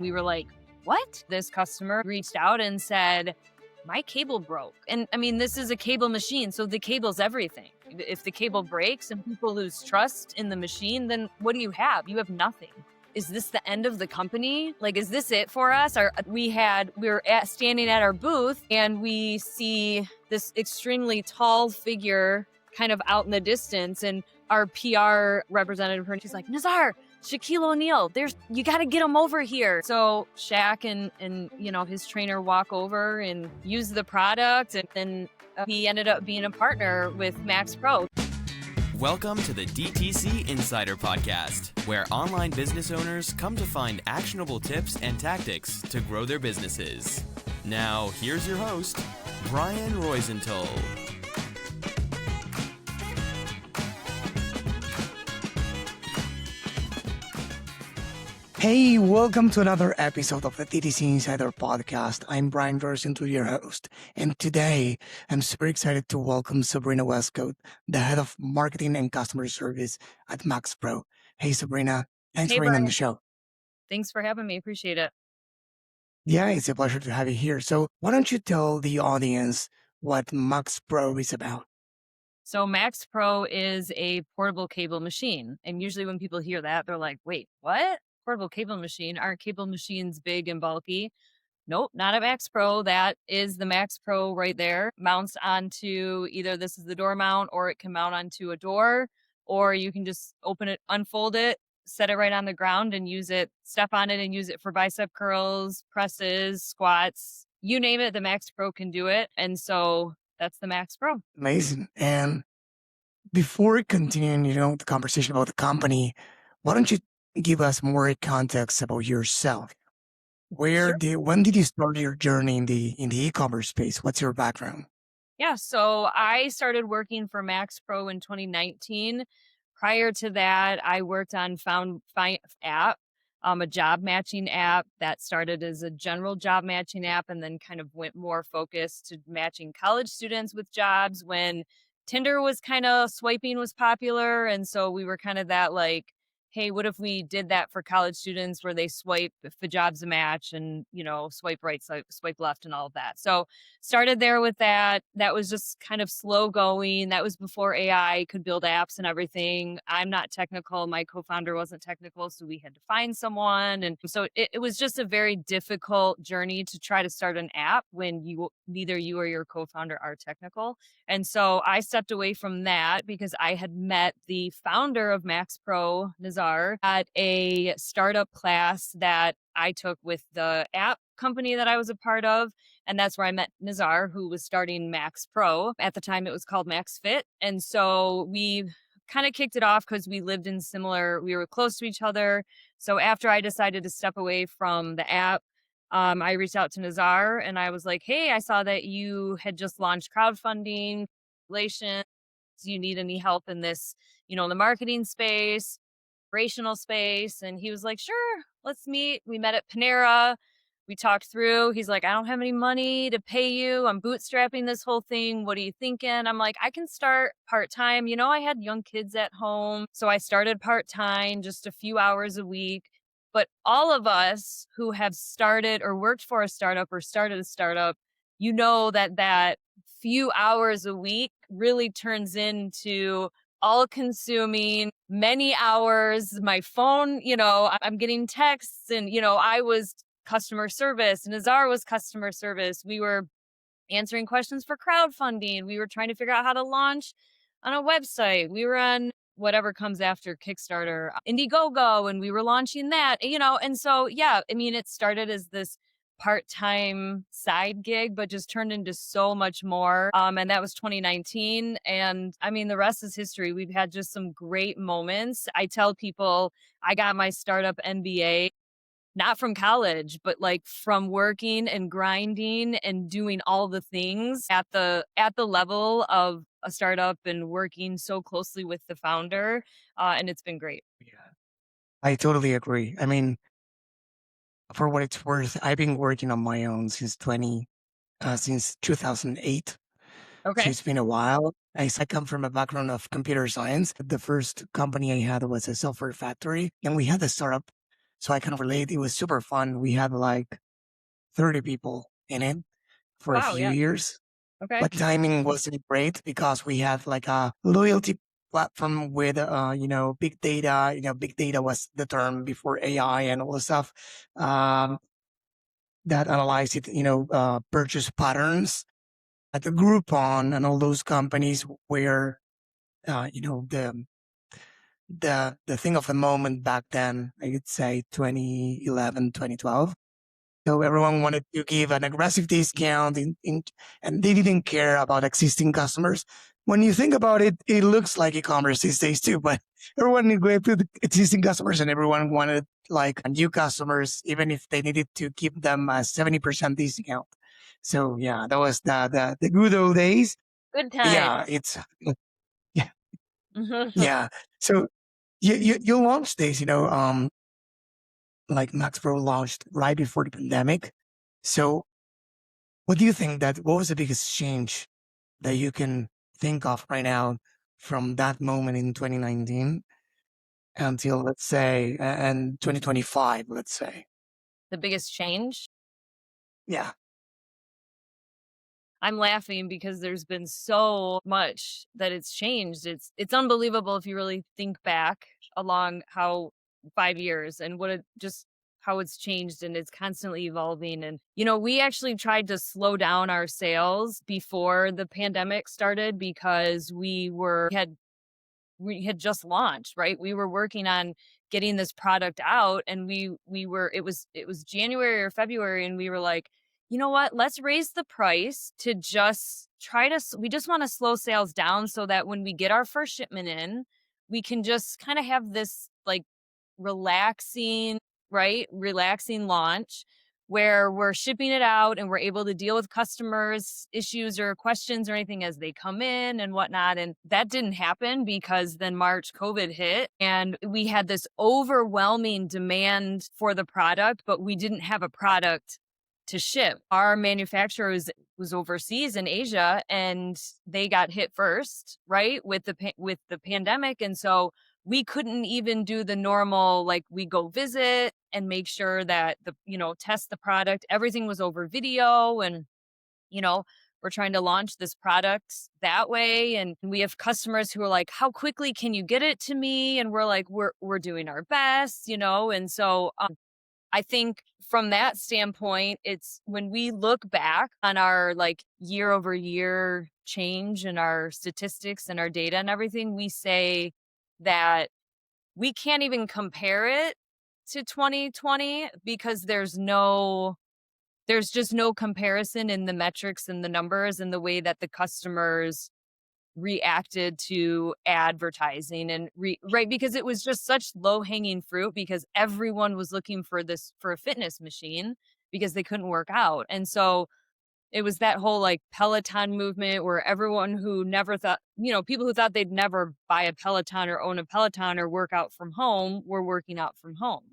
We were like, what? This customer reached out and said, my cable broke. And I mean, this is a cable machine, so the cable's everything. If the cable breaks and people lose trust in the machine, then what do you have? You have nothing. Is this the end of the company? Like, is this it for us? We were standing at our booth and we see this extremely tall figure kind of out in the distance, and our PR representative, she's like, Nazar, Shaquille O'Neal, you got to get him over here. So Shaq and his trainer walk over and use the product, and then he ended up being a partner with MAXPRO. Welcome to the DTC Insider Podcast, where online business owners come to find actionable tips and tactics to grow their businesses. Now, here's your host, Brian Roisentul. Hey, welcome to another episode of the DTC Insider Podcast. I'm Brian Roisentul, your host, and today I'm super excited to welcome Sabrina Wescott, the head of marketing and customer service at MAXPRO. Hey, Sabrina, thanks for being on the show. Thanks for having me. Appreciate it. Yeah, it's a pleasure to have you here. So why don't you tell the audience what MAXPRO is about? So MAXPRO is a portable cable machine. And usually when people hear that, they're like, wait, what? Portable cable machine? Aren't cable machines big and bulky? Nope, not at MAXPRO. That is the MAXPRO right there. Mounts onto either this is the door mount, or it can mount onto a door, or you can just open it, unfold it, set it right on the ground and use it, step on it and use it for bicep curls, presses, squats, you name it, the MAXPRO can do it. And so that's the MAXPRO. Amazing. And before continuing, the conversation about the company, why don't you give us more context about yourself? When did you start your journey in the e-commerce space? What's your background? Yeah, so I started working for MAXPRO in 2019. Prior to that, I worked on Found app, a job matching app that started as a general job matching app and then kind of went more focused to matching college students with jobs when Tinder was kind of swiping was popular. And so we were kind of that like, hey, what if we did that for college students where they swipe if the job's a match and, swipe right, swipe left and all of that. So started there with that. That was just kind of slow going. That was before AI could build apps and everything. I'm not technical. My co-founder wasn't technical, so we had to find someone. And so it was just a very difficult journey to try to start an app when neither you or your co-founder are technical. And so I stepped away from that because I had met the founder of MAXPRO, Nazar, at a startup class that I took with the app company that I was a part of. And that's where I met Nazar, who was starting MAXPRO. At the time, it was called MaxFit. And so we kind of kicked it off because we were close to each other. So after I decided to step away from the app, I reached out to Nazar and I was like, hey, I saw that you had just launched crowdfunding relations. Do you need any help in this, the marketing space, operational space? And he was like, sure, let's meet. We met at Panera. We talked through. He's like, I don't have any money to pay you. I'm bootstrapping this whole thing. What are you thinking? I'm like, I can start part-time. I had young kids at home. So I started part-time, just a few hours a week. But all of us who have started or worked for a startup or started a startup, that few hours a week really turns into all-consuming, many hours. My phone, I'm getting texts and, I was customer service. Nazar was customer service. We were answering questions for crowdfunding. We were trying to figure out how to launch on a website. We were on whatever comes after Kickstarter, Indiegogo, and we were launching that, and so, it started as this part-time side gig, but just turned into so much more. And that was 2019. And the rest is history. We've had just some great moments. I tell people I got my startup MBA, not from college, but like from working and grinding and doing all the things at the level of a startup and working so closely with the founder. And it's been great. Yeah, I totally agree. For what it's worth, I've been working on my own since 2008. Okay. So it's been a while. I come from a background of computer science. The first company I had was a software factory, and we had a startup So I kind of relate. It was super fun. We had like 30 people in it for a Wow, few yeah. years. Okay. But timing wasn't great because we had like a loyalty platform with, big data. Big data was the term before AI and all the stuff that analyzed it, purchase patterns at the Groupon and all those companies where, the thing of the moment back then, I would say 2011, 2012. So everyone wanted to give an aggressive discount and they didn't care about existing customers. When you think about it, it looks like e-commerce these days too, but everyone neglected existing customers and everyone wanted like new customers, even if they needed to give them a 70% discount. So yeah, that was the good old days. Good Yeah, times. it's, yeah, yeah. So you launched this, like MaxPro launched right before the pandemic. So what do you think what was the biggest change that you can think of right now from that moment in 2019 until let's say and 2025, let's say? The biggest change? Yeah. I'm laughing because there's been so much that it's changed. It's unbelievable if you really think back along how 5 years and what it just how it's changed and it's constantly evolving. And we actually tried to slow down our sales before the pandemic started because we had just launched, right? We were working on getting this product out and we were it was January or February and we were like, "You know what? Let's raise the price to just we just want to slow sales down so that when we get our first shipment in, we can just kind of have this like relaxing, right? Relaxing launch where we're shipping it out and we're able to deal with customers' issues or questions or anything as they come in and whatnot." And that didn't happen because then March COVID hit and we had this overwhelming demand for the product, but we didn't have a product to ship. Our manufacturer was overseas in Asia and they got hit first, right? With the pandemic. And so we couldn't even do the normal, like we go visit and make sure that test the product. Everything was over video and, you know, we're trying to launch this product that way. And we have customers who are like, how quickly can you get it to me? And we're like, we're doing our best, And so I think from that standpoint, it's when we look back on our like year over year change in our statistics and our data and everything, we say that we can't even compare it to 2020 because there's just no comparison in the metrics and the numbers and the way that the customers reacted to advertising and right because it was just such low hanging fruit because everyone was looking for a fitness machine because they couldn't work out. And so it was that whole like Peloton movement where everyone who never thought, people who thought they'd never buy a Peloton or own a Peloton or work out from home were working out from home.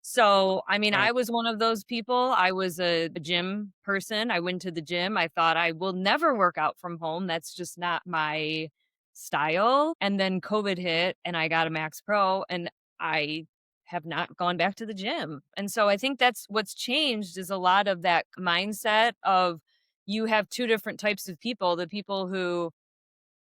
So, I mean, I Right. was one of those people. I was a gym person. I went to the gym. I thought I will never work out from home. That's just not my style. And then COVID hit and I got a Max Pro and I have not gone back to the gym. And so I think that's what's changed is a lot of that mindset of you have two different types of people, the people who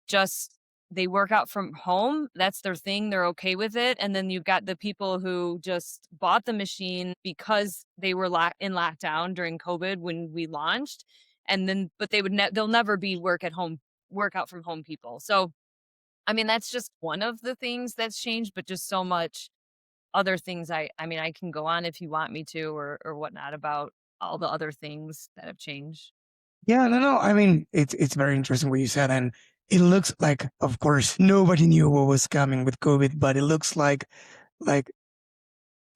just they work out from home. That's their thing. They're okay with it. And then you've got the people who just bought the machine because they were in lockdown during COVID when we launched. And then, but they'll never be workout from home people. So, I mean, that's just one of the things that's changed, but just so much other things. I mean, I can go on if you want me to or whatnot about all the other things that have changed. Yeah, no. I mean, it's very interesting what you said, and it looks like, of course, nobody knew what was coming with COVID, but it looks like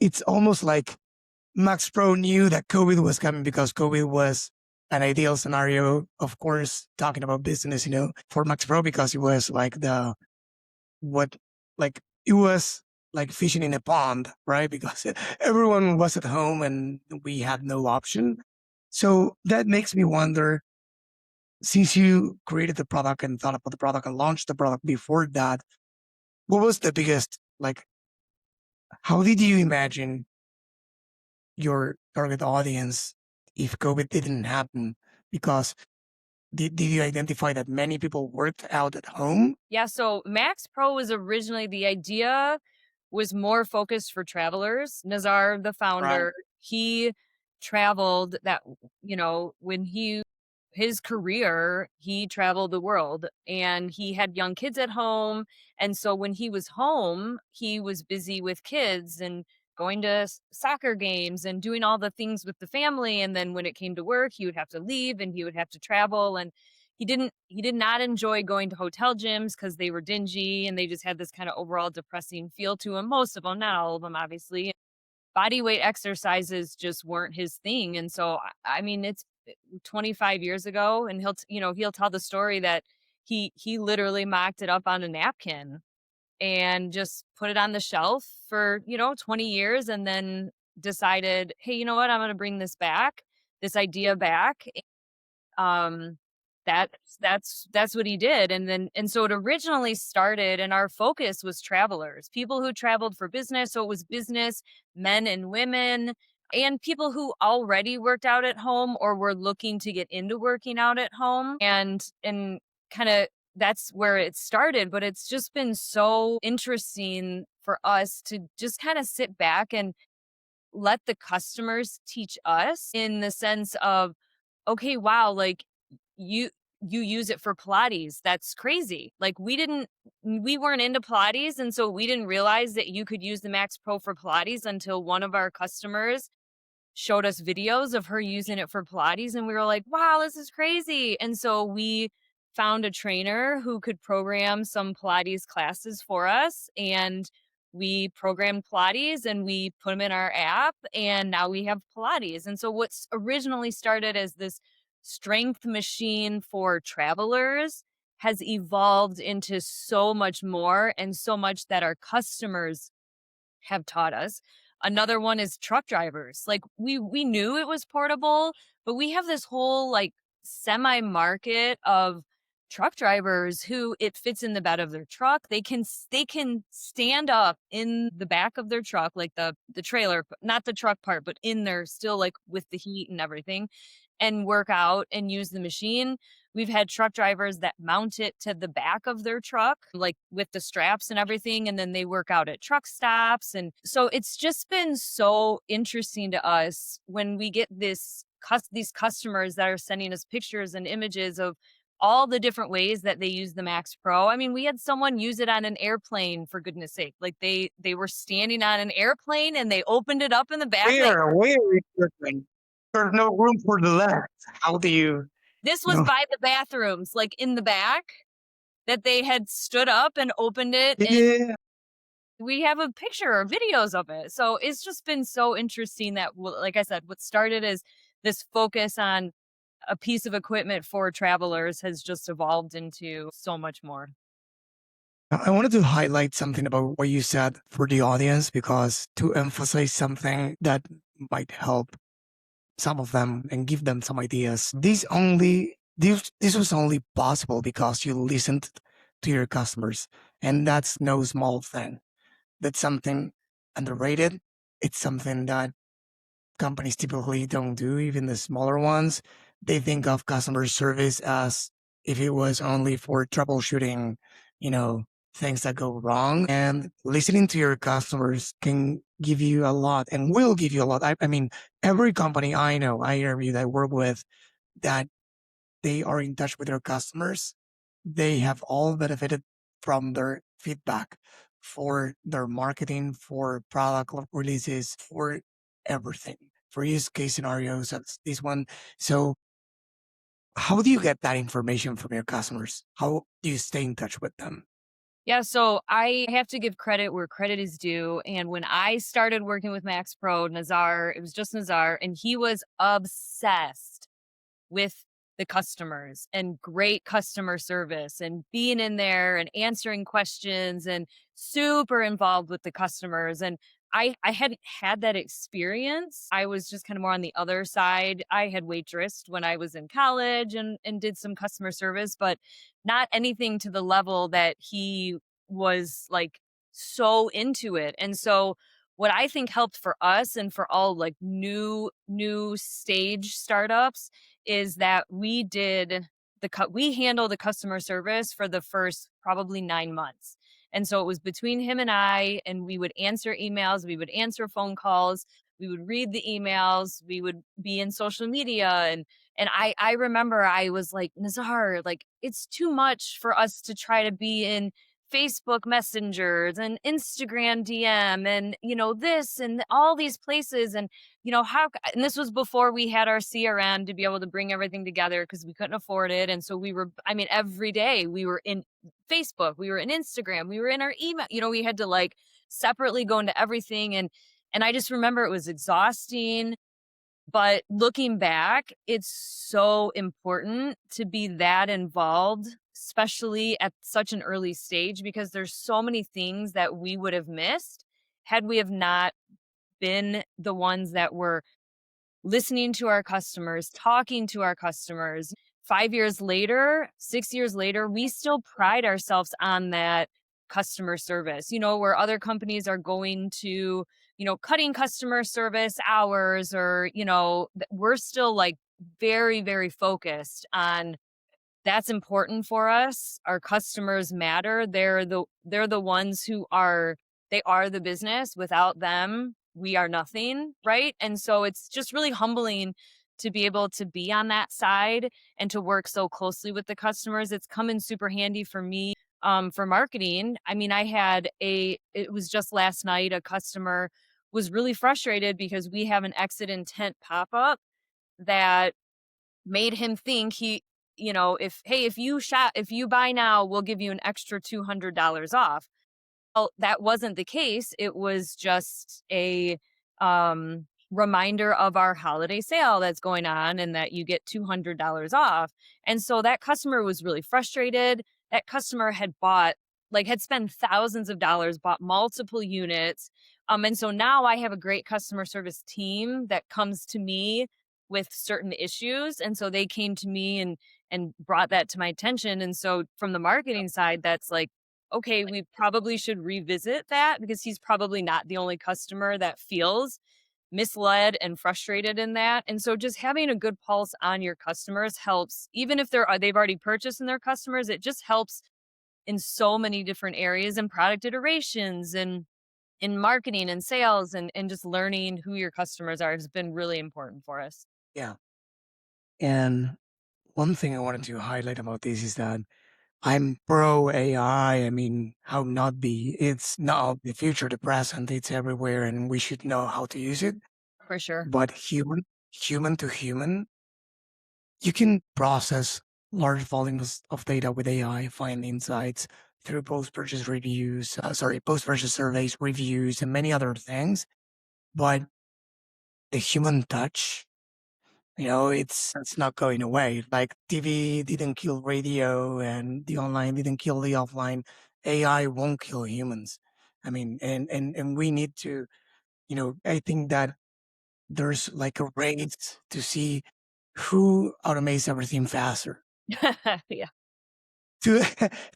it's almost like Max Pro knew that COVID was coming because COVID was an ideal scenario, of course, talking about business, for Max Pro because it was like what, like, it was like fishing in a pond, right? Because everyone was at home and we had no option. So that makes me wonder, since you created the product and thought about the product and launched the product before that, what was the biggest, like, how did you imagine your target audience if COVID didn't happen? Because did you identify that many people worked out at home? Yeah, so MAXPRO was originally the idea was more focused for travelers. Nazar, the Right. founder, he traveled that, when his career, he traveled the world and he had young kids at home. And so when he was home, he was busy with kids and going to soccer games and doing all the things with the family. And then when it came to work, he would have to leave and he would have to travel. And he did not enjoy going to hotel gyms because they were dingy and they just had this kind of overall depressing feel to them. Most of them, not all of them, obviously. Body weight exercises just weren't his thing. And so, I mean, it's 25 years ago, and he'll tell the story that he literally mocked it up on a napkin and just put it on the shelf for 20 years, and then decided, hey, you know what, I'm going to bring this idea back. um, that's what he did, and so it originally started, and our focus was travelers, people who traveled for business. So it was business, men and women, and people who already worked out at home or were looking to get into working out at home, and kind of that's where it started. But it's just been so interesting for us to just kind of sit back and let the customers teach us, in the sense of, okay, wow, like you you use it for Pilates. That's crazy. Like we weren't into Pilates, and so we didn't realize that you could use the Max Pro for Pilates until one of our customers showed us videos of her using it for Pilates, and we were like, wow, this is crazy. And so we found a trainer who could program some Pilates classes for us, and we programmed Pilates and we put them in our app, and now we have Pilates. And so what's originally started as this strength machine for travelers has evolved into so much more, and so much that our customers have taught us. Another one is truck drivers. Like we knew it was portable, but we have this whole like semi market of truck drivers who it fits in the bed of their truck. They can stand up in the back of their truck, like the trailer, not the truck part, but in there still, like with the heat and everything, and work out and use the machine. We've had truck drivers that mount it to the back of their truck, like with the straps and everything, and then they work out at truck stops. And so it's just been so interesting to us when we get these customers that are sending us pictures and images of all the different ways that they use the Max Pro. I mean, we had someone use it on an airplane, for goodness sake. Like they were standing on an airplane and they opened it up in the back. Like, Where is your thing? There's no room for the left. How do you this was know? by the bathrooms, like in the back, that they had stood up and opened it, and Yeah. we have a picture or videos of it. So it's just been so interesting that, like I said, what started as this focus on a piece of equipment for travelers has just evolved into so much more. I wanted to highlight something about what you said for the audience, because to emphasize something that might help some of them and give them some ideas. This was only possible because you listened to your customers, and that's no small thing. That's something underrated. It's something that companies typically don't do, even the smaller ones. They think of customer service as if it was only for troubleshooting, you know, things that go wrong. And listening to your customers can give you a lot and will give you a lot. I mean, every company I know, I interview, that I work with, that they are in touch with their customers, they have all benefited from their feedback for their marketing, for product releases, for everything, for use case scenarios. That's this one. So, how do you get that information from your customers? How do you stay in touch with them? Yeah, so I have to give credit where credit is due. And when I started working with Max Pro, Nazar, it was just Nazar, and he was obsessed with the customers and great customer service and being in there and answering questions and super involved with the customers. And I hadn't had that experience. I was just kind of more on the other side. I had waitressed when I was in college and did some customer service, but not anything to the level that he was like so into it. And so what I think helped for us and for all like new stage startups is that we handle the customer service for the first probably 9 months. And so it was between him and I, and we would answer emails, we would answer phone calls, we would read the emails, we would be in social media. And I remember I was like, Nazar, like it's too much for us to try to be in Facebook messengers and Instagram DM and this and all these places. And and this was before we had our CRM to be able to bring everything together because we couldn't afford it. And so every day we were in Facebook, we were in Instagram, we were in our email, we had to like separately go into everything. And I just remember it was exhausting. But looking back, it's so important to be that involved, especially at such an early stage, because there's so many things that we would have missed had we have not been the ones that were listening to our customers, talking to our customers. 5 years later, 6 years later, we still pride ourselves on that customer service, where other companies are going to, cutting customer service hours or, we're still like very, very focused on that's important for us. Our customers matter. They're the ones they are the business. Without them, we are nothing, right? And so it's just really humbling to be able to be on that side and to work so closely with the customers. It's come in super handy for me for marketing. I mean, it was just last night, a customer was really frustrated because we have an exit intent pop-up that made him think if you buy now, we'll give you an extra $200 off. Well, that wasn't the case. It was just a reminder of our holiday sale that's going on and that you get $200 off. And so that customer was really frustrated. That customer had spent thousands of dollars, bought multiple units. And so now I have a great customer service team that comes to me with certain issues. And so they came to me and brought that to my attention. And so from the marketing side, that's like, okay, we probably should revisit that because he's probably not the only customer that feels misled and frustrated in that. And so just having a good pulse on your customers helps, even if they've already purchased and they're customers, it just helps in so many different areas and product iterations and in marketing and sales and just learning who your customers are has been really important for us. Yeah. And one thing I wanted to highlight about this is that I'm pro AI. I mean, how not be? It's not the future, the present. It's everywhere, and we should know how to use it. For sure. But human to human, you can process large volumes of data with AI, find insights through post-purchase reviews, post-purchase surveys, reviews, and many other things. But the human touch, it's not going away. Like TV didn't kill radio and the online didn't kill the offline. AI won't kill humans. I mean, and we need to, I think that there's like a race to see who automates everything faster. Yeah. To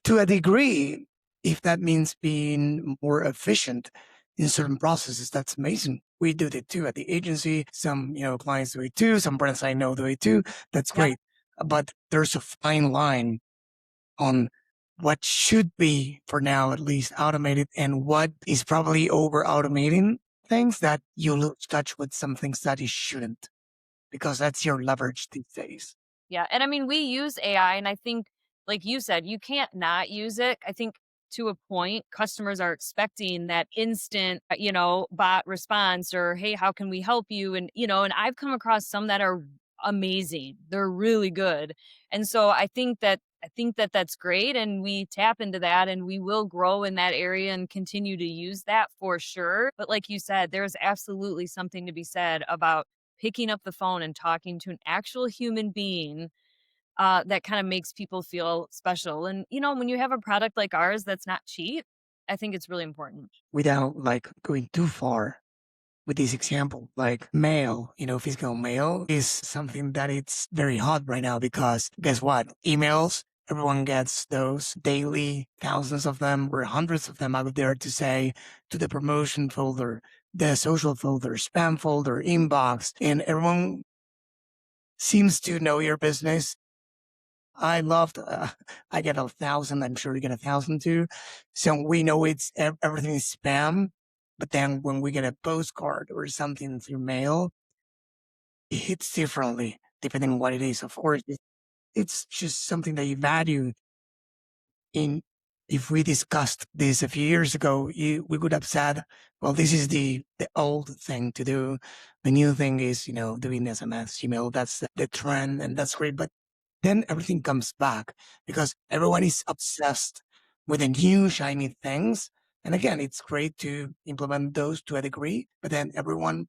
to a degree, if that means being more efficient in certain processes, that's amazing. We do it too at the agency. Some clients do it too. Some brands I know do it too. That's Yeah. great. But there's a fine line on what should be, for now at least, automated and what is probably over automating things that you lose touch with some things that you shouldn't, because that's your leverage these days. Yeah. And I mean, we use AI, and I think, like you said, you can't not use it. I think to a point, customers are expecting that instant, bot response or, hey, how can we help you? And I've come across some that are amazing. They're really good. And so I think that that's great. And we tap into that and we will grow in that area and continue to use that for sure. But like you said, there's absolutely something to be said about picking up the phone and talking to an actual human being that kind of makes people feel special. And, when you have a product like ours that's not cheap, I think it's really important. Without like going too far with this example, like mail, physical mail is something that it's very hot right now because guess what? Emails, everyone gets those daily, thousands of them or hundreds of them out there to say to the promotion folder, the social folder, spam folder, inbox, and everyone seems to know your business. I loved, I get 1,000. I'm sure you get 1,000 too. So we know everything is spam. But then when we get a postcard or something through mail, it hits differently depending on what it is. Of course, it's just something that you value. In If we discussed this a few years ago, we would have said, well, this is the old thing to do. The new thing is, doing SMS, email. That's the trend, and that's great. But then everything comes back because everyone is obsessed with the new shiny things. And again, it's great to implement those to a degree, but then everyone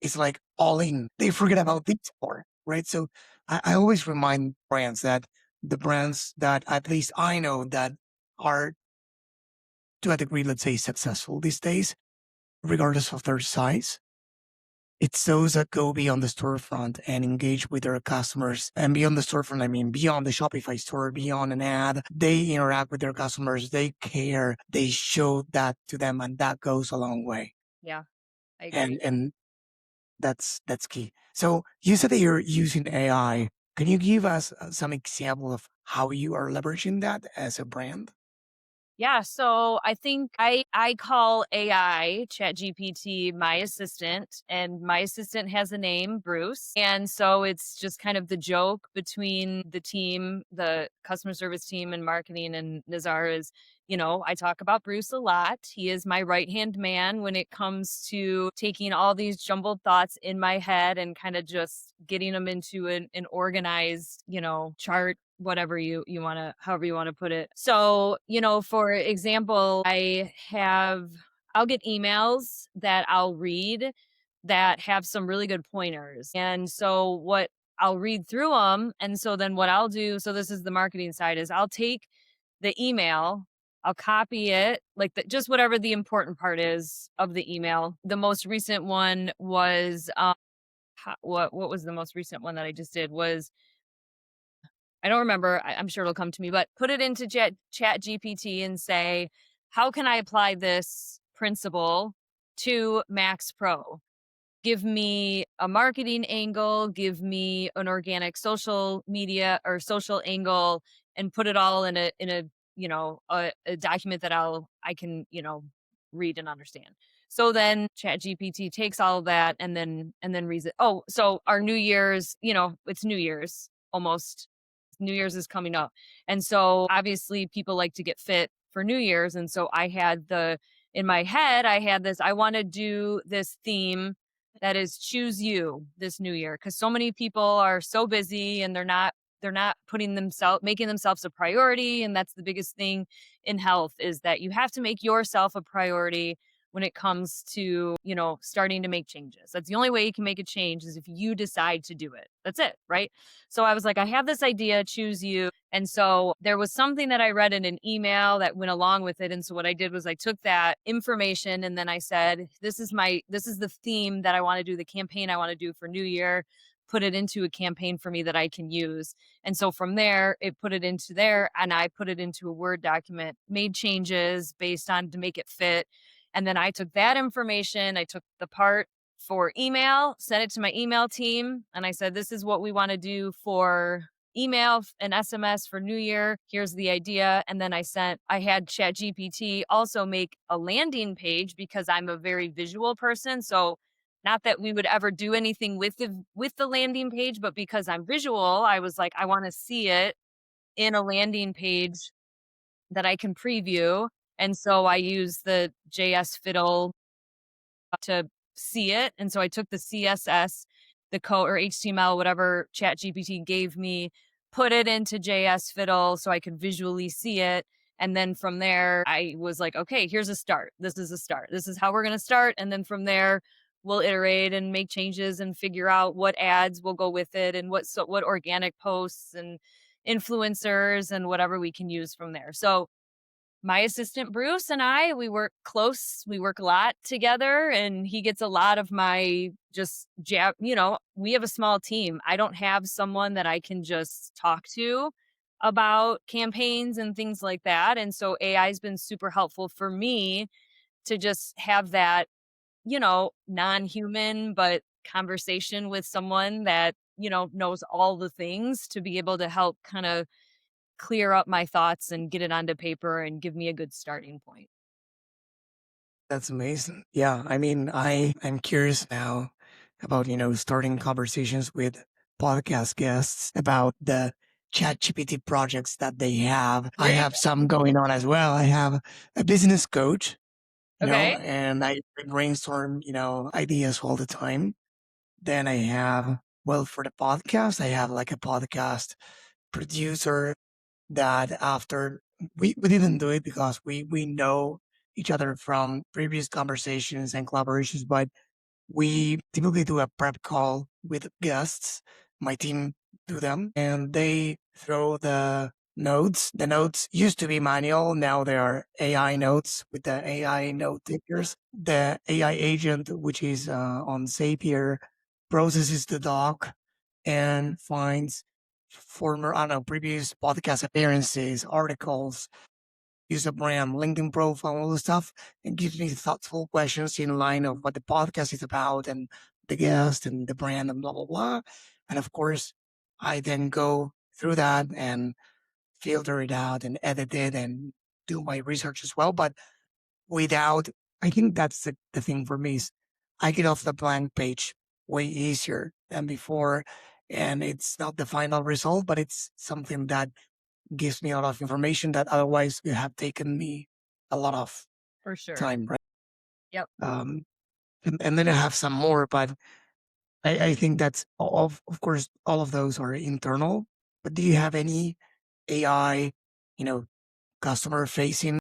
is like all in. They forget about this part, right? So I always remind brands that the brands that at least I know that are to a degree, let's say, successful these days, regardless of their size, it's those that go beyond the storefront and engage with their customers. And beyond the storefront, I mean, beyond the Shopify store, beyond an ad, they interact with their customers, they care, they show that to them, and that goes a long way. Yeah, I And agree. and that's key. So you said that you're using AI. Can you give us some example of how you are leveraging that as a brand? Yeah, so I think I call AI ChatGPT my assistant, and my assistant has a name, Bruce. And so it's just kind of the joke between the team, the customer service team and marketing and Nazar is, I talk about Bruce a lot. He is my right-hand man when it comes to taking all these jumbled thoughts in my head and kind of just getting them into an organized, chart, whatever you want to, however you want to put it. So, for example, I'll get emails that I'll read that have some really good pointers. And so what I'll read through them, and so then what I'll do, so this is the marketing side, is I'll take the email, I'll copy it, like just whatever the important part is of the email. The most recent one was what was the most recent one that I just did was, I don't remember. I'm sure it'll come to me, but put it into Chat GPT and say, how can I apply this principle to Max Pro? Give me a marketing angle, give me an organic social media or social angle, and put it all in a a document that I can read and understand. So then Chat GPT takes all of that and then reads it. Oh, so our New Year's, it's New Year's almost. New Year's is coming up. And so obviously people like to get fit for New Year's. And so in my head, I had this, I want to do this theme that is choose you this new year. Cause so many people are so busy and they're not making themselves a priority. And that's the biggest thing in health is that you have to make yourself a priority when it comes to, starting to make changes. That's the only way you can make a change is if you decide to do it. That's it, right? So I was like, I have this idea, choose you. And so there was something that I read in an email that went along with it. And so what I did was I took that information and then I said, this is the theme that I want to do, the campaign I want to do for New Year, put it into a campaign for me that I can use. And so from there, it put it into there and I put it into a Word document, made changes based on to make it fit. And then I took that information, I took the part for email, sent it to my email team, and I said, this is what we want to do for email and SMS for New Year. Here's the idea. And then I had ChatGPT also make a landing page because I'm a very visual person. So not that we would ever do anything with the landing page, but because I'm visual, I was like, I want to see it in a landing page that I can preview. And so I use the JS Fiddle to see it. And so I took the CSS, the code or HTML, whatever ChatGPT gave me, put it into JS Fiddle so I could visually see it. And then from there, I was like, okay, here's a start. This is a start. This is how we're going to start. And then from there, we'll iterate and make changes and figure out what ads will go with it and what organic posts and influencers and whatever we can use from there. So my assistant Bruce and we work close. We work a lot together and he gets a lot of my just jab. We have a small team. I don't have someone that I can just talk to about campaigns and things like that. And so AI has been super helpful for me to just have that non-human, but conversation with someone that, knows all the things to be able to help kind of clear up my thoughts and get it onto paper and give me a good starting point. That's amazing. Yeah, I mean, I'm curious now about, starting conversations with podcast guests about the ChatGPT projects that they have. I Great. have some going on as well. I have a business coach, Okay. and I brainstorm, ideas all the time. Then I have, well, for the podcast, I have like a podcast producer that after we didn't do it because we know each other from previous conversations and collaborations, but we typically do a prep call with guests. My team do them and they throw the notes. The notes used to be manual. Now they are AI notes with the AI note takers. The AI agent, which is on Zapier, processes the doc and finds former, I don't know, previous podcast appearances, articles, use a brand, LinkedIn profile, all the stuff, and gives me thoughtful questions in line of what the podcast is about and the guest and the brand and blah, blah, blah. And of course, I then go through that and filter it out and edit it and do my research as well. But without, I think that's the thing for me is I get off the blank page way easier than before. And it's not the final result, but it's something that gives me a lot of information that otherwise would have taken me a lot of For sure. time, right? Yep. Um, and then I have some more, but I think that's all of course, all of those are internal. But do you have any AI, you know, customer facing,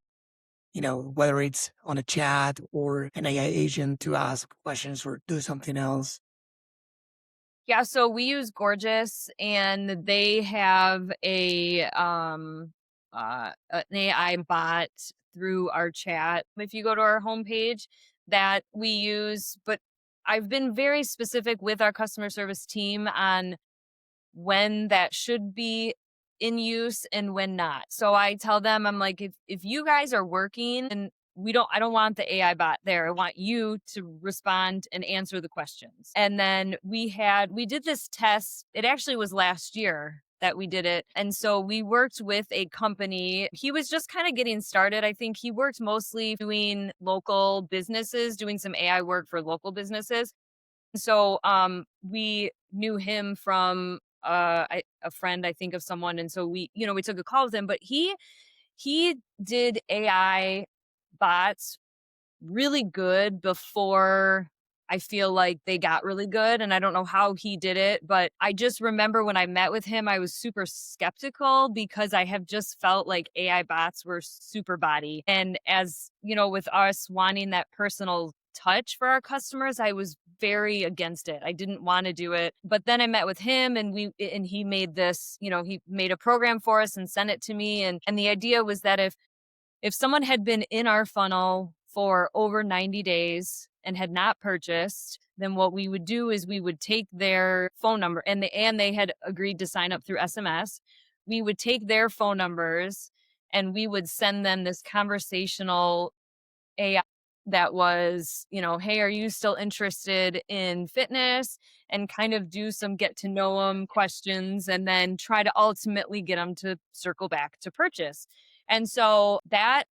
whether it's on a chat or an AI agent to ask questions or do something else? Yeah, so we use Gorgeous and they have an AI bot through our chat. If you go to our homepage that we use, but I've been very specific with our customer service team on when that should be in use and when not. So I tell them, I'm like, if you guys are working and I don't want the AI bot there. I want you to respond and answer the questions. And then we did this test. It actually was last year that we did it. And so we worked with a company. He was just kind of getting started. I think he worked mostly doing local businesses, doing some AI work for local businesses. So we knew him from a friend, I think, of someone, and so we took a call with him. But he did AI bots really good before I feel like they got really good. And I don't know how he did it, but I just remember when I met with him, I was super skeptical because I have just felt like AI bots were super body. And as with us wanting that personal touch for our customers, I was very against it. I didn't want to do it. But then I met with him and he made this, he made a program for us and sent it to me. And the idea was that if someone had been in our funnel for over 90 days and had not purchased, then what we would do is we would take their phone number and they had agreed to sign up through SMS. We would take their phone numbers and we would send them this conversational AI that was, hey, are you still interested in fitness? And kind of do some get to know them questions and then try to ultimately get them to circle back to purchase. And so that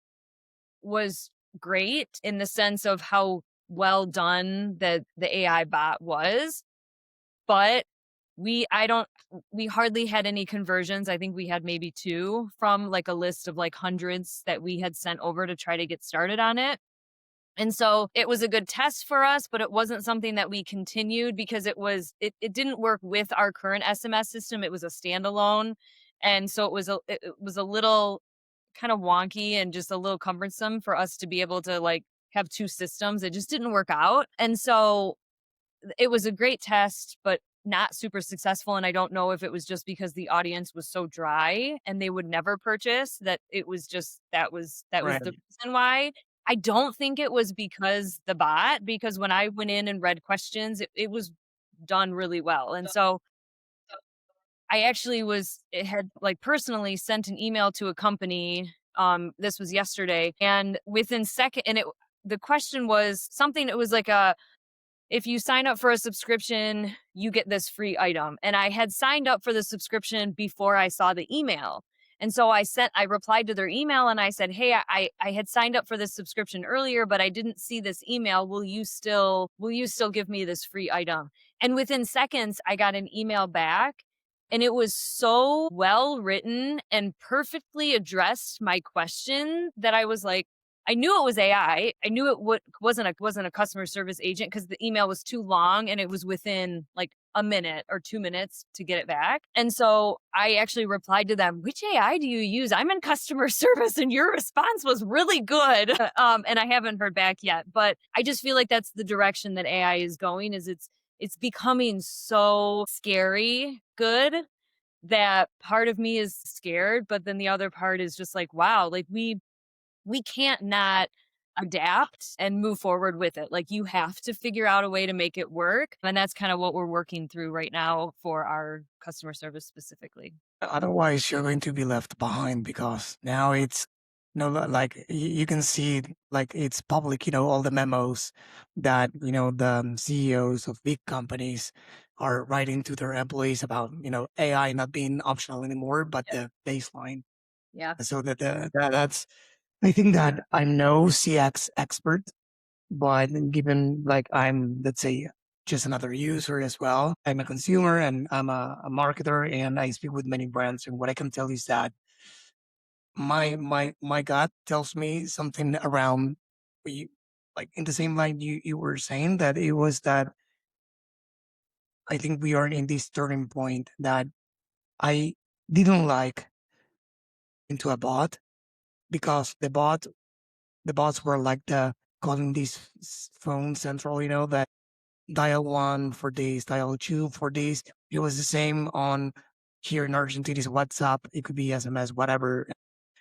was great in the sense of how well done the AI bot was, but we hardly had any conversions. I think we had maybe 2 from like a list of like hundreds that we had sent over to try to get started on it. And so it was a good test for us, but it wasn't something that we continued because it didn't work with our current SMS system. It was a standalone. And so it was a little kind of wonky and just a little cumbersome for us to be able to like have 2 systems. It just didn't work out. And so it was a great test, but not super successful. And I don't know if it was just because the audience was so dry and they would never purchase that it was just that was Right. the reason why. I don't think it was because the bot, because when I went in and read questions, it was done really well. And so I actually had like personally sent an email to a company. This was yesterday, and within second, and the question was something, it was like a, if you sign up for a subscription, you get this free item. And I had signed up for the subscription before I saw the email. And so I replied to their email and I said, hey, I had signed up for this subscription earlier, but I didn't see this email. Will you still give me this free item? And within seconds, I got an email back, and it was so well written and perfectly addressed my question that I was like, I knew it was AI. I knew wasn't a customer service agent because the email was too long and it was within like a minute or 2 minutes to get it back. And so I actually replied to them, which AI do you use? I'm in customer service and your response was really good. And I haven't heard back yet, but I just feel like that's the direction that AI is going. Is it's becoming so scary good that part of me is scared, but then the other part is just like, wow, like we can't not adapt and move forward with it. Like, you have to figure out a way to make it work. And that's kind of what we're working through right now for our customer service specifically. Otherwise, you're going to be left behind because now it's like you can see like it's public, all the memos that, the CEOs of big companies are writing to their employees about, AI not being optional anymore, but the baseline. Yeah. So that's, I think that I'm no CX expert, but given like I'm, let's say, just another user as well, I'm a consumer and I'm a marketer and I speak with many brands. And what I can tell you is that my gut tells me something around you, like in the same line you were saying that it was that I think we are in this turning point that I didn't like into a bot because the bots were like the calling these phone central, that dial one for this, dial two for this. It was the same on here in Argentina's WhatsApp. It could be SMS, whatever.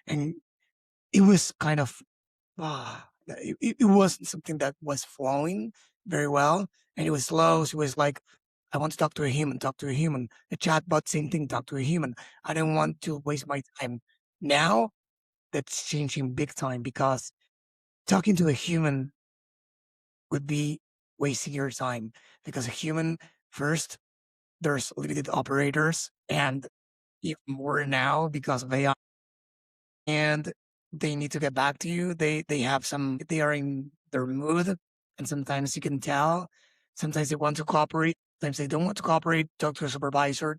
And it was kind of, it wasn't something that was flowing very well. And it was slow. So it was like, I want to talk to a human, talk to a human. A chatbot, same thing, talk to a human. I don't want to waste my time. Now that's changing big time because talking to a human would be wasting your time because a human, first, there's limited operators and even more now because of AI, and they need to get back to you. They are in their mood, and sometimes you can tell. Sometimes they want to cooperate, sometimes they don't want to cooperate. Talk to a supervisor,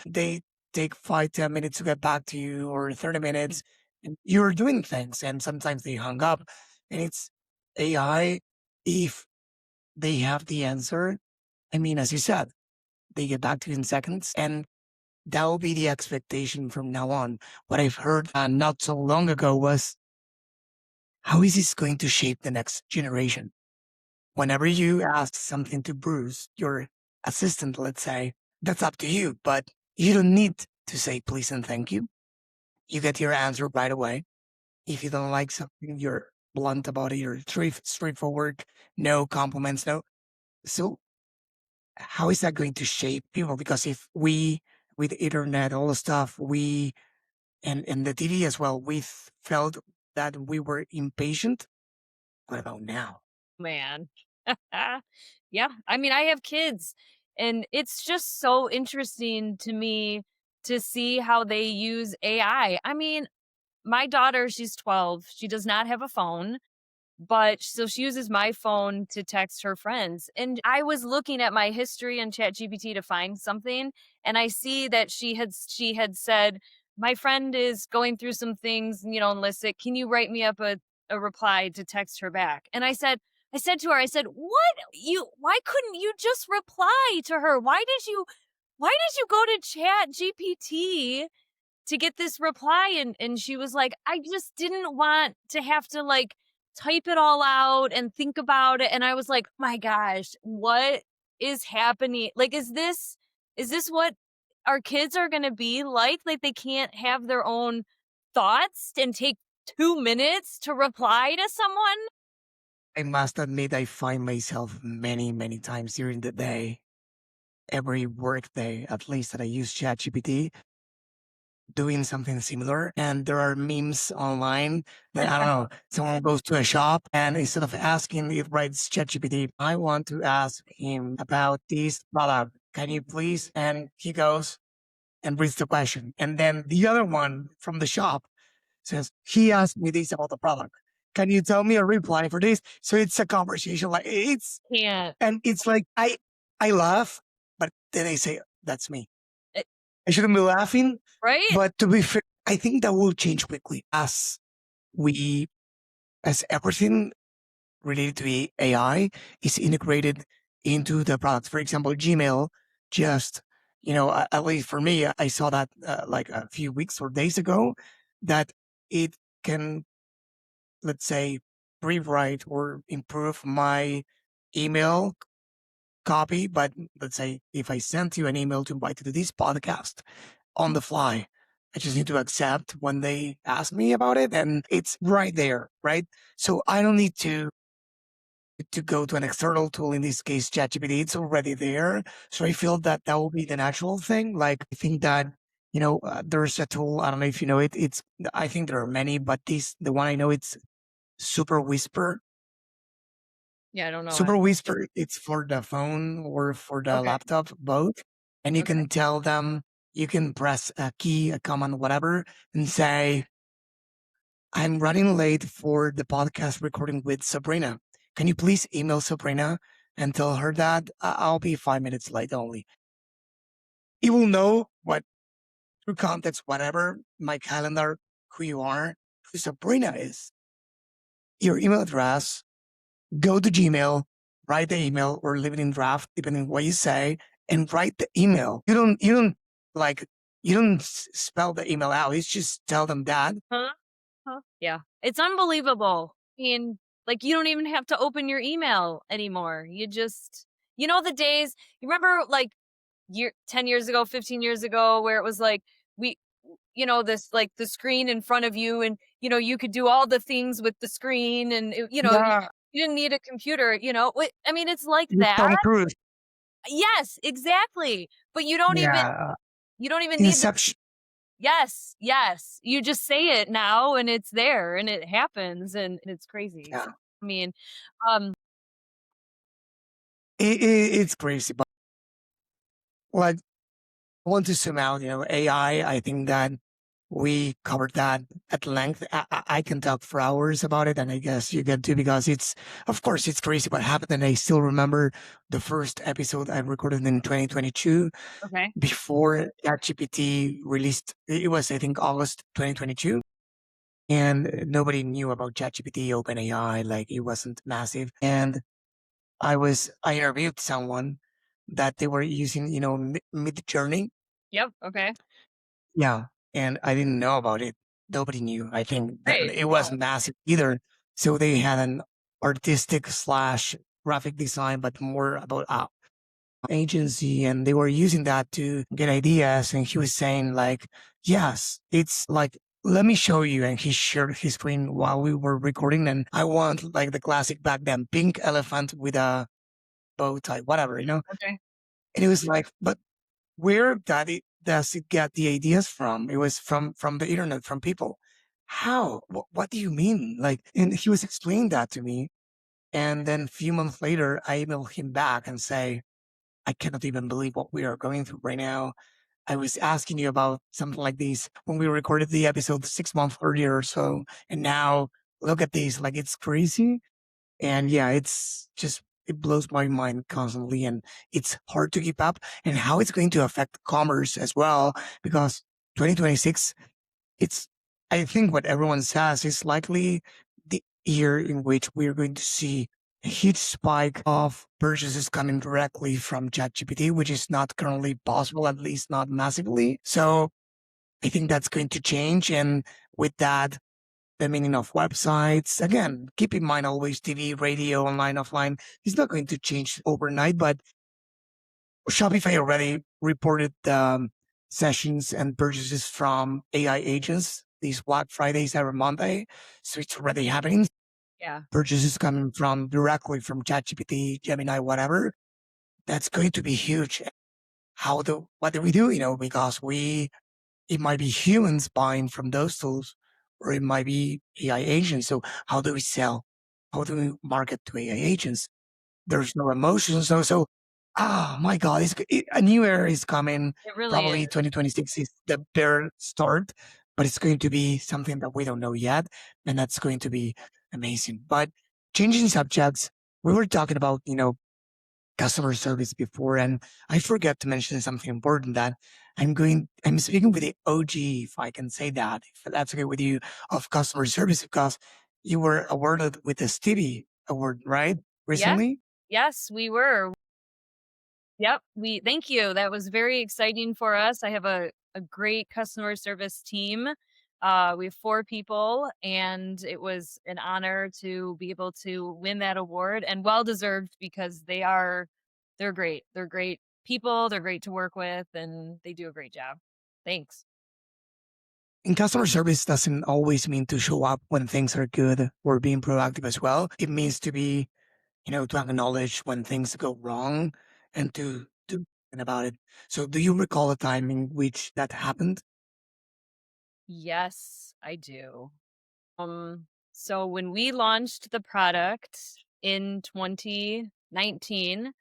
they take 5-10 minutes to get back to you or 30 minutes, and you're doing things, and sometimes they hung up, and it's AI. If they have the answer, I mean, as you said, they get back to you in seconds, and that will be the expectation from now on. What I've heard not so long ago was, how is this going to shape the next generation? Whenever you ask something to Bruce, your assistant, let's say, that's up to you, but you don't need to say please and thank you. You get your answer right away. If you don't like something, you're blunt about it, you're straightforward, no compliments, no. So how is that going to shape people? Because if we, with the internet, all the stuff, and the TV as well, we felt that we were impatient. What about now? Man. Yeah. I mean, I have kids, and it's just so interesting to me to see how they use AI. I mean, my daughter, she's 12. She does not have a phone. But so she uses my phone to text her friends. And I was looking at my history in ChatGPT to find something, and I see that she had said, my friend is going through some things, and Lissa, can you write me up a reply to text her back? And I said to her, I said, why couldn't you just reply to her? Why did you go to ChatGPT to get this reply? And she was like, I just didn't want to have to like type it all out and think about it. And I was like, my gosh, what is happening? Like, is this what our kids are going to be like? Like, they can't have their own thoughts and take 2 minutes to reply to someone? I must admit, I find myself many, many times during the day, every work day, at least that I use ChatGPT, doing something similar. And there are memes online that, I don't know, someone goes to a shop and instead of asking, it writes ChatGPT, I want to ask him about this product. Can you please? And he goes and reads the question. And then the other one from the shop says, he asked me this about the product. Can you tell me a reply for this? So it's a conversation. Like Can't. and it's like, I laugh, but then I say, that's me. It- I shouldn't be laughing, Right? but to be fair, I think that will change quickly we, as everything related to AI is integrated into the products. For example, Gmail just, at least for me, I saw that like a few weeks or days ago that it can, let's say, rewrite or improve my email copy. But let's say if I sent you an email to invite you to this podcast on the fly, I just need to accept when they ask me about it and it's right there, right? So I don't need to go to an external tool, in this case, ChatGPT. It's already there. So I feel that that will be the natural thing. Like, I think that, there's a tool, I don't know if you know it. I think there are many, but the one I know, it's Super Whisper. Yeah, I don't know Super it. Whisper, it's for the phone or for the Okay. laptop, both. And you Okay. can tell them, you can press a key, a command, whatever, and say, I'm running late for the podcast recording with Sabrina. Can you please email Sabrina and tell her that I'll be 5 minutes late only? He will know what, through context, whatever, my calendar, who you are, who Sabrina is, your email address, go to Gmail, write the email or leave it in draft, depending on what you say, and write the email. Like, you don't spell the email out. It's just tell them that. Huh? Huh? Yeah. It's unbelievable. I mean, like, you don't even have to open your email anymore. The days, you remember like 10 years ago, 15 years ago, where it was like, we, this, like the screen in front of you and, you could do all the things with the screen and, Yeah, you didn't need a computer, I mean, it's like with that. Tom Cruise. Yes, exactly. But Yeah, you don't even need. Inception. Yes, yes. You just say it now and it's there and it happens and it's crazy. Yeah, So, I mean, um, it's crazy. But like, I want to zoom out, AI, I think that we covered that at length. I can talk for hours about it, and I guess you can too, because of course, it's crazy what happened. And I still remember the first episode I recorded in 2022 okay. before ChatGPT released. It was, I think, August 2022. And nobody knew about ChatGPT, OpenAI, like it wasn't massive. And I interviewed someone that they were using, Mid Journey. Yep. Okay. Yeah, and I didn't know about it. Nobody knew. I think that Right. it No. wasn't massive either. So they had an artistic slash graphic design, but more about agency, and they were using that to get ideas. And he was saying like, yes, it's like, let me show you. And he shared his screen while we were recording. And I want like the classic back then, pink elephant with a bow tie, whatever, Okay. And it was like, but where does it get the ideas from? It was from the internet, from people. How? What do you mean? Like, and he was explaining that to me. And then a few months later, I emailed him back and say, I cannot even believe what we are going through right now. I was asking you about something like this when we recorded the episode 6 months earlier or so. And now look at this, like it's crazy. And yeah, it blows my mind constantly, and it's hard to keep up, and how it's going to affect commerce as well, because 2026, it's, I think what everyone says is likely the year in which we're going to see a huge spike of purchases coming directly from ChatGPT, which is not currently possible, at least not massively. So I think that's going to change. And with that, the meaning of websites. Again, keep in mind always TV, radio, online, offline. It's not going to change overnight, but Shopify already reported sessions and purchases from AI agents these Black Fridays every Monday. So it's already happening. Yeah. Purchases coming from directly from ChatGPT, Gemini, whatever. That's going to be huge. What do we do? Because we It might be humans buying from those tools, or it might be AI agents. So how do we sell? How do we market to AI agents? There's no emotion. My God, a new era is coming. It really is. Probably 2026 is the bare start, but it's going to be something that we don't know yet. And that's going to be amazing. But changing subjects, we were talking about, customer service before, and I forgot to mention something important that I'm speaking with the OG, if I can say that, if that's okay with you, of customer service, because you were awarded with the Stevie Award, right? Yes, Recently? yes, we were. Yep, we thank you. That was very exciting for us. I have a great customer service team. We have 4 people, and it was an honor to be able to win that award, and well deserved because they're great. They're great people, they're great to work with, and they do a great job. Thanks. And customer service doesn't always mean to show up when things are good or being proactive as well. It means to be, to acknowledge when things go wrong and to do something about it. So do you recall a time in which that happened? Yes, I do. So when we launched the product in 2019,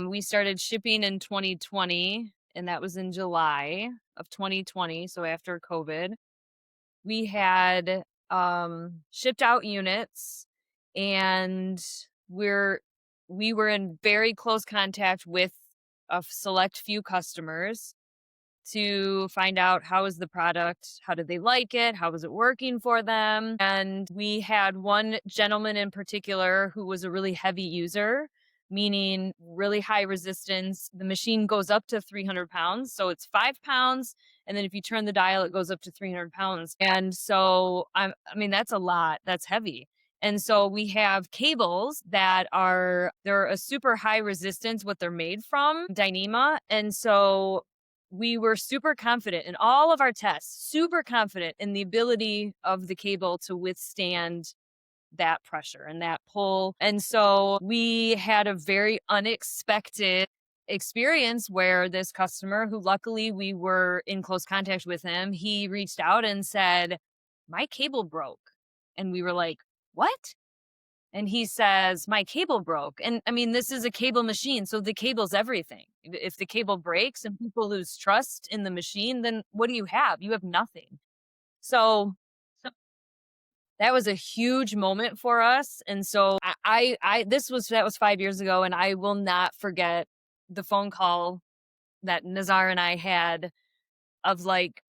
we started shipping in 2020, and that was in July of 2020, so after COVID. We had shipped out units, and we're we were in very close contact with a select few customers to find out how is the product, how did they like it, how was it working for them. And we had one gentleman in particular who was a really heavy user, meaning really high resistance. The machine goes up to 300 pounds, so it's 5 pounds, and then if you turn the dial it goes up to 300 pounds. And so I mean that's a lot, that's heavy. And so we have cables that they're a super high resistance, what they're made from, Dyneema. And so we were super confident in all of our tests, super confident in the ability of the cable to withstand that pressure and that pull. And so we had a very unexpected experience where this customer, who luckily we were in close contact with him, he reached out and said, "My cable broke." And we were like, "What?" And he says, "My cable broke." And I mean, this is a cable machine, so the cable's everything. If the cable breaks and people lose trust in the machine, then what do you have? You have nothing. So that was a huge moment for us. And so that was 5 years ago, and I will not forget the phone call that Nazar and I had of like,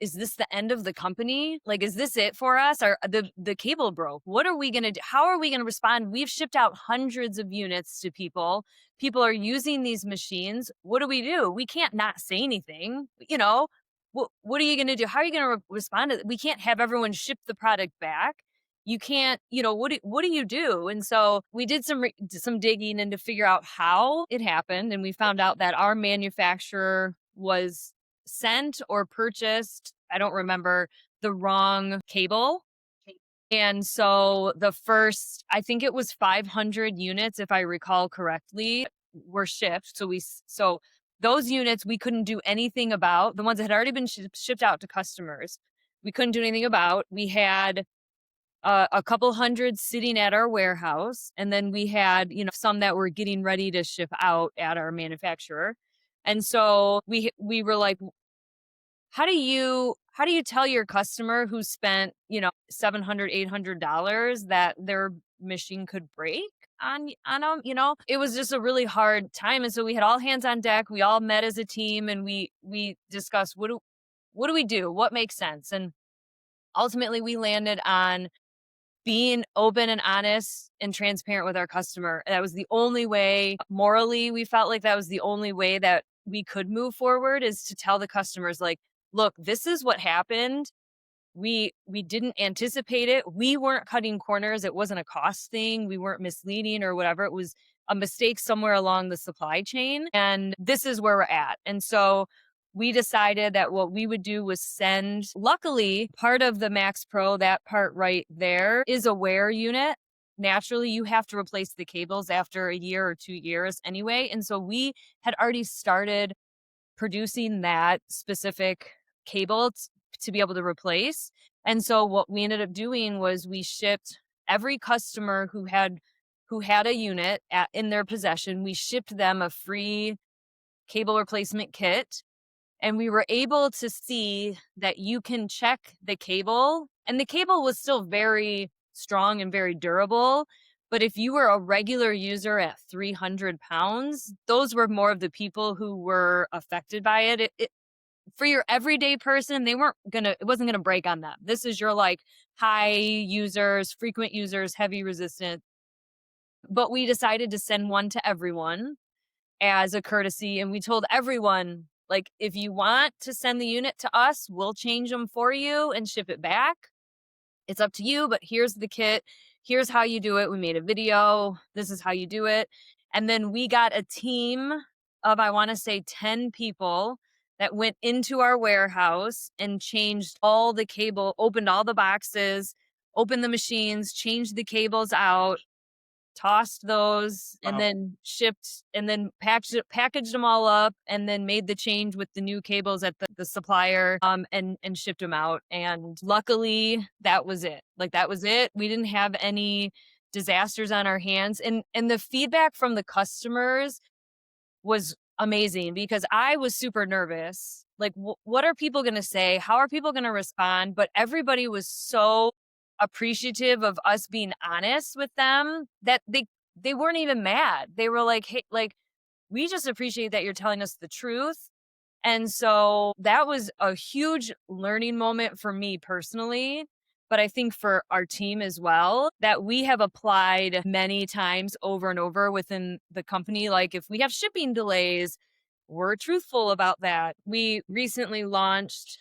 is this the end of the company? Like, is this it for us? Or the cable broke. What are we going to do? How are we going to respond? We've shipped out hundreds of units to people. People are using these machines. What do? We can't not say anything. What are you going to do? How are you going to respond to it? We can't have everyone ship the product back. You can't, what do you do? And so we did some digging and to figure out how it happened. And we found out that our manufacturer was sent or purchased, I don't remember, the wrong cable. And so the first, I think it was 500 units, if I recall correctly, were shipped. So those units we couldn't do anything about. The ones that had already been shipped out to customers, we couldn't do anything about. We had a couple hundred sitting at our warehouse, and then we had some that were getting ready to ship out at our manufacturer. And so we were like, how do you tell your customer who spent, $700, $800 that their machine could break on them? It was just a really hard time. And so we had all hands on deck. We all met as a team, and we discussed what do we do? What makes sense? And ultimately we landed on being open and honest and transparent with our customer. That was the only way. Morally, we felt like that was the only way that we could move forward, is to tell the customers, like, look, this is what happened. We didn't anticipate it. We weren't cutting corners. It wasn't a cost thing. We weren't misleading or whatever. It was a mistake somewhere along the supply chain. And this is where we're at. And so we decided that what we would do was luckily, part of the MAXPRO, that part right there, is a wear unit. Naturally, you have to replace the cables after a year or 2 years anyway. And so we had already started producing that specific cable to be able to replace. And so what we ended up doing was we shipped every customer who had a unit in their possession, we shipped them a free cable replacement kit. And we were able to see that you can check the cable, and the cable was still very strong and very durable. But if you were a regular user at 300 pounds, those were more of the people who were affected by it. For your everyday person, it wasn't gonna break on them. This is your like high users, frequent users, heavy resistant. But we decided to send one to everyone as a courtesy. And we told everyone, like, if you want to send the unit to us, we'll change them for you and ship it back. It's up to you, but here's the kit. Here's how you do it. We made a video. This is how you do it. And then we got a team of, I want to say 10 people that went into our warehouse and changed all the cable, opened all the boxes, opened the machines, changed the cables out, tossed those, and Wow. then shipped, and then packaged them all up, and then made the change with the new cables at the supplier, and shipped them out. And luckily that was it. Like, that was it. We didn't have any disasters on our hands. And the feedback from the customers was amazing, because I was super nervous. Like, what are people going to say? How are people going to respond? But everybody was so appreciative of us being honest with them that they weren't even mad. They were like, "Hey, like, we just appreciate that you're telling us the truth." And so that was a huge learning moment for me personally, but I think for our team as well, that we have applied many times over and over within the company. Like, if we have shipping delays, we're truthful about that. We recently launched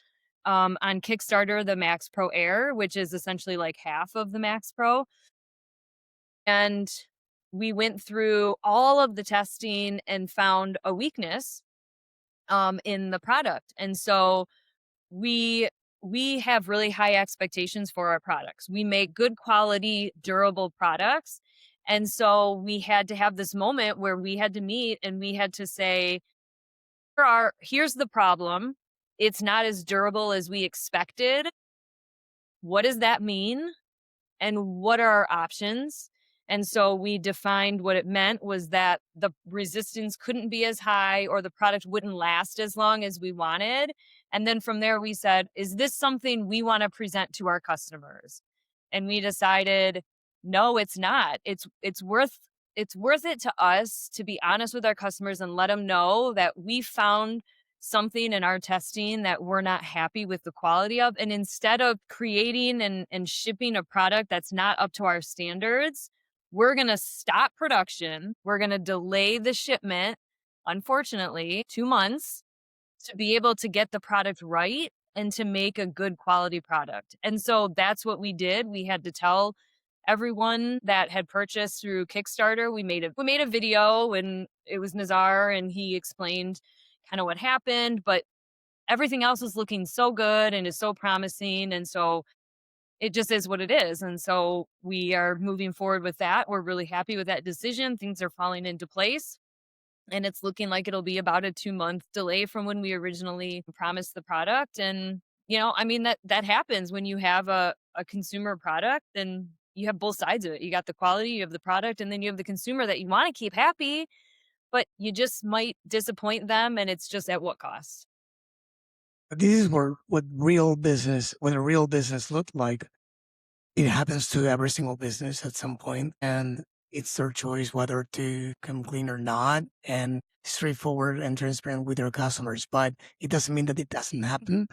on Kickstarter the MAXPRO Air, which is essentially like half of the MAXPRO. And we went through all of the testing and found a weakness in the product. And so we have really high expectations for our products. We make good quality, durable products. And so we had to have this moment where we had to meet and we had to say, here's the problem. It's not as durable as we expected. What does that mean? And what are our options? And so we defined what it meant was that the resistance couldn't be as high, or the product wouldn't last as long as we wanted. And then from there, we said, is this something we want to present to our customers? And we decided, no, it's not. It's worth it to us to be honest with our customers and let them know that we found something in our testing that we're not happy with the quality of. And instead of creating and shipping a product that's not up to our standards, we're going to stop production. We're going to delay the shipment, unfortunately, 2 months, to be able to get the product right and to make a good quality product. And so that's what we did. We had to tell everyone that had purchased through Kickstarter. We made a video, and it was Nazar, and he explained kind of what happened, but everything else was looking so good and is so promising. And so it just is what it is. And so we are moving forward with that. We're really happy with that decision. Things are falling into place. And it's looking like it'll be about a 2-month delay from when we originally promised the product. And, I mean, that happens when you have a consumer product, and you have both sides of it. You got the quality, you have the product, and then you have the consumer that you want to keep happy, but you just might disappoint them. And it's just at what cost? But this is what a real business looked like. It happens to every single business at some point, and it's their choice whether to come clean or not, and straightforward and transparent with their customers. But it doesn't mean that it doesn't happen.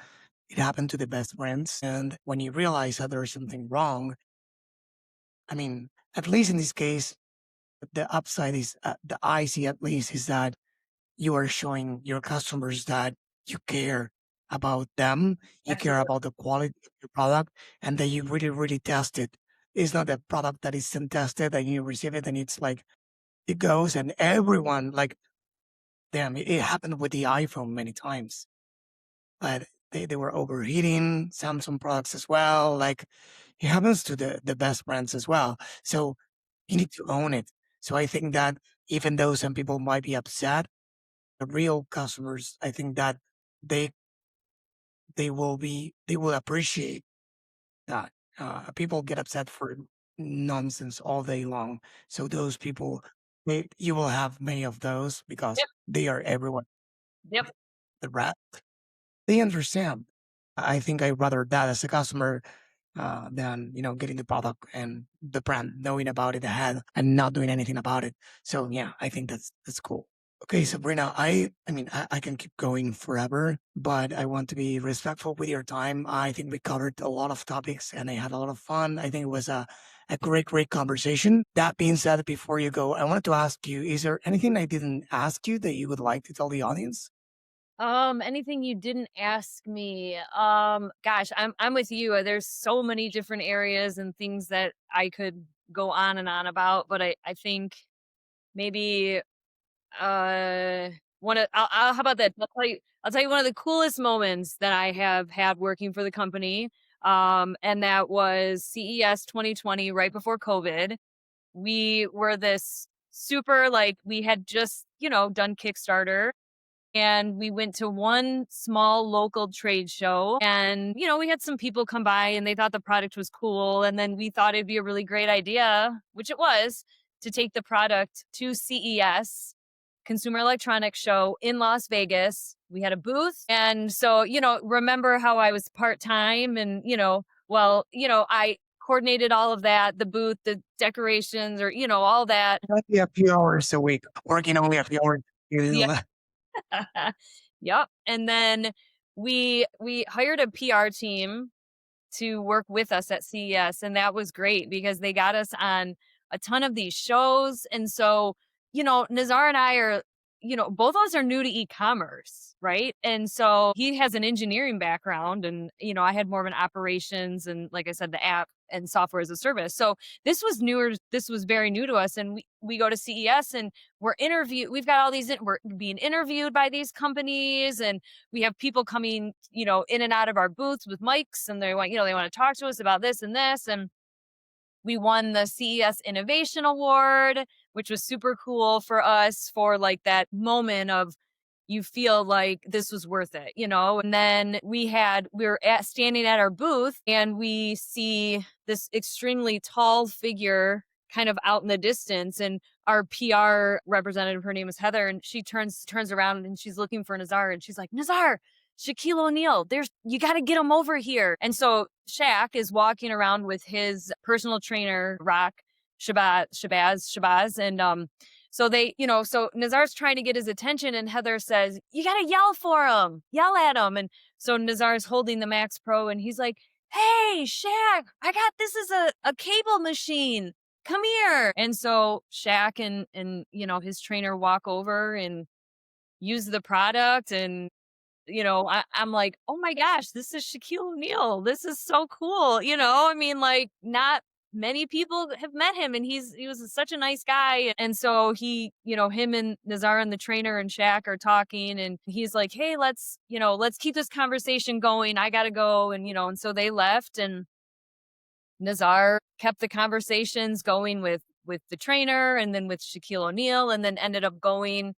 It happened to the best brands. And when you realize that there's something wrong, I mean, at least in this case, the upside is the I see at least is that you are showing your customers that you care about them, you care Absolutely. about the quality of your product, and that you really, really test it. It's not a product that is untested and you receive it and it's like it goes and everyone like damn it happened with the iPhone many times. But they were overheating, Samsung products as well. Like it happens to the best brands as well. So you need to own it. So I think that even though some people might be upset, the real customers, I think that they they will appreciate that. People get upset for nonsense all day long. So those people, you will have many of those because Yep. they are everyone. Yep. The rat, they understand. I think I rather that as a customer than getting the product and the brand knowing about it ahead and not doing anything about it. So yeah, I think that's cool. Okay, Sabrina, I can keep going forever, but I want to be respectful with your time. I think we covered a lot of topics and I had a lot of fun. I think it was a great conversation. That being said, before you go, I wanted to ask you, is there anything I didn't ask you that you would like to tell the audience? Anything you didn't ask me. Gosh, I'm with you. There's so many different areas and things that I could go on and on about, but I think maybe one of how about that? I'll tell you one of the coolest moments that I have had working for the company. And that was CES 2020, right before COVID. We were this super like we had just, done Kickstarter and we went to one small local trade show and we had some people come by and they thought the product was cool and then we thought it'd be a really great idea, which it was, to take the product to CES, Consumer Electronics Show in Las Vegas. We had a booth. And so, remember how I was part-time and, I coordinated all of that, the booth, the decorations, or, all that. Only a few hours a week, working only a few hours. Yeah. Yep. And then we hired a PR team to work with us at CES, and that was great because they got us on a ton of these shows. And so, Nazar and I are, both of us are new to e-commerce, right? And so he has an engineering background and, I had more of an operations and, like I said, the app and software as a service. So this was very new to us. And we go to CES and we've got all these, we're being interviewed by these companies and we have people coming, in and out of our booths with mics and they want to talk to us about this and this. And we won the CES Innovation Award, which was super cool for us for like that moment of you feel like this was worth it, And then we were standing at our booth and we see this extremely tall figure kind of out in the distance. And our PR representative, her name is Heather, and she turns around and she's looking for Nazar and she's like, Nazar, Shaquille O'Neal, you got to get him over here. And so Shaq is walking around with his personal trainer, Shabazz. And, so so Nazar's trying to get his attention and Heather says, you got to yell at him. And so Nazar's holding the MAXPRO and he's like, hey, Shaq, this is a cable machine. Come here. And so Shaq and his trainer walk over and use the product. And I'm like, oh my gosh, this is Shaquille O'Neal. This is so cool. Not many people have met him and he was such a nice guy. And so him and Nazar and the trainer and Shaq are talking and he's like, hey, let's keep this conversation going. I got to go. And so they left and Nazar kept the conversations going with the trainer and then with Shaquille O'Neal and then ended up going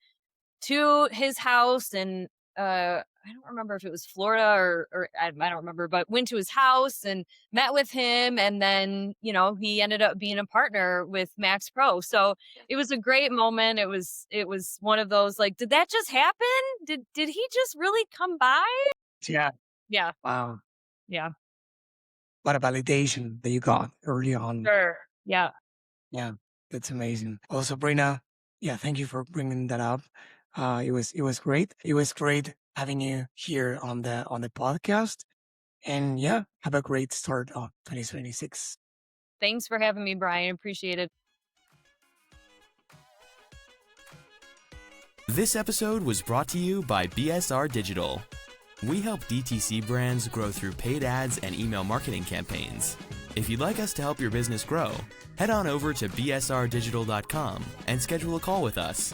to his house and I don't remember if it was Florida or I don't remember, but went to his house and met with him. And then, he ended up being a partner with MAXPRO. So it was a great moment. It was one of those, like, did that just happen? Did he just really come by? Yeah. Yeah. Wow. Yeah. What a validation that you got early on. Sure. Yeah. Yeah. That's amazing. Also, Sabrina, yeah, thank you for bringing that up. It was great. It was great having you here on the podcast. And yeah, have a great start of 2026. Thanks for having me, Brian. Appreciate it. This episode was brought to you by BSR Digital. We help DTC brands grow through paid ads and email marketing campaigns. If you'd like us to help your business grow, head on over to bsrdigital.com and schedule a call with us.